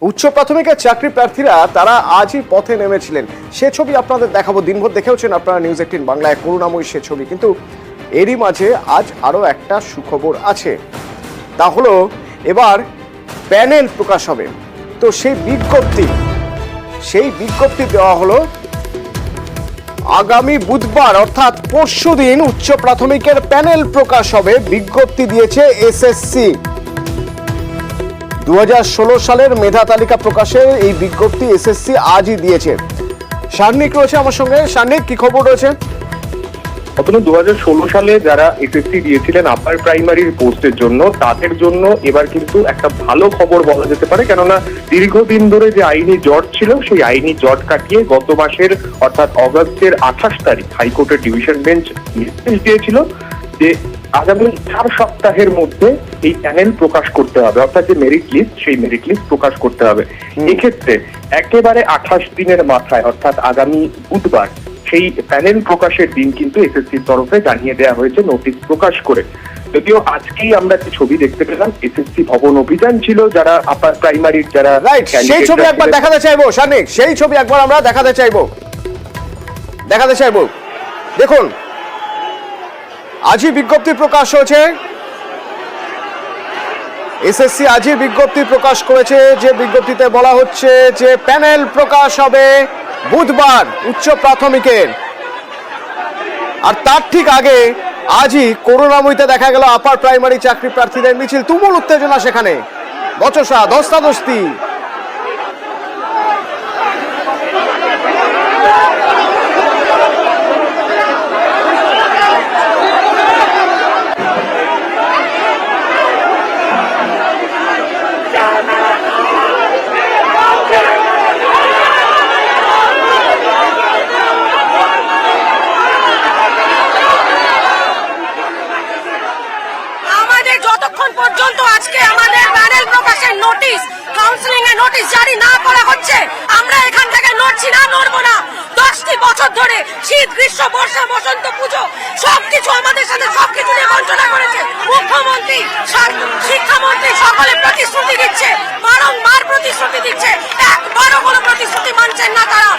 উচ্চ প্রাথমিকের চাকরি প্রার্থীরা তারা আজই পথে নেমেছিলেন। সে ছবি আপনাদের দেখাবো, দিনভর দেখেওছেন আপনারা নিউজ 18 বাংলায়, করুণাময়ী সে ছবি। কিন্তু এরই মাঝে আজ আরো একটা সুখবর আছে, তা হলো এবার প্যানেল প্রকাশ হবে। তো সেই বিজ্ঞপ্তি দেওয়া হলো আগামী বুধবার, অর্থাৎ পরশুদিন উচ্চ প্রাথমিকের প্যানেল প্রকাশ হবে। বিজ্ঞপ্তি দিয়েছে এসএসসি। 2016 সালের মেধা তালিকা প্রকাশের এই বিজ্ঞপ্তি এসএসসি আজই দিয়েছে। সার্নিক রয়েছে আমার সঙ্গে। সার্নিক, কি খবর রয়েছে? 2016 সালে যারা এসএসসি দিয়েছিলেন আপার প্রাইমারির পোস্টের জন্য, তাদের জন্য এবার কিন্তু একটা ভালো খবর বলা যেতে পারে। কেননা দীর্ঘদিন ধরে যে আইনি জট ছিল, সেই আইনি জট কাটিয়ে গত মাসের অর্থাৎ অগস্টের 28 তারিখ হাইকোর্টের ডিভিশন বেঞ্চ নির্দেশ দিয়েছিল যে আগামী 4 সপ্তাহের মধ্যে এই প্যানেল প্রকাশ করতে হবে, অর্থাৎ যে মেরিট লিস্ট, সেই মেরিট লিস্ট প্রকাশ করতে হবে। এক্ষেত্রে একেবারে 28 দিনের মাথায় অর্থাৎ আগামী বুধবার সেই প্যানেল প্রকাশের দিন কিন্তু এসএসসির তরফে জানিয়ে দেওয়া হয়েছে নোটিশ প্রকাশ করে। যদিও আজকেই আমরা একটা ছবি দেখতে পেলাম, এসএসসি ভবন অভিযান ছিল যারা আপার প্রাইমারির যারা, সেই ছবি একবার দেখাতে চাইবো সার্নিক, সেই ছবি একবার আমরা দেখাতে চাইবো। দেখুন, আজই বিজ্ঞপ্তি প্রকাশ হয়েছে। এসএসসি আজই বিজ্ঞপ্তি প্রকাশ করেছে, যে বিজ্ঞপ্তিতে বলা হচ্ছে যে প্যানেল প্রকাশ হবে বুধবার উচ্চ প্রাথমিকের। আর তার ঠিক আগে আজই করুণাময়ীতে দেখা গেল আপার প্রাইমারি চাকরি প্রার্থীদের মিছিল, তুমুল উত্তেজনা, সেখানে বচসা, ধস্তাধস্তি। যতক্ষণ পর্যন্ত আজকে আমাদের প্যানেল প্রকাশের নোটিশ, কাউন্সিলিং এর নোটিশ জারি না করা হচ্ছে, আমরা এখান থেকে নড়ছি না, নড়বো না। 10টি বছর ধরে শীত, গ্রীষ্ম, বর্ষা, বসন্ত, পুজো সবকিছু আমাদের সাথে সবকিছু নিয়ে বঞ্চনা করেছে। মুখ্যমন্ত্রী, শিক্ষামন্ত্রী সকলে প্রতিশ্রুতি দিচ্ছে, বারংবার প্রতিশ্রুতি দিচ্ছে, একবারও কোনো প্রতিশ্রুতি মানছেন না তারা।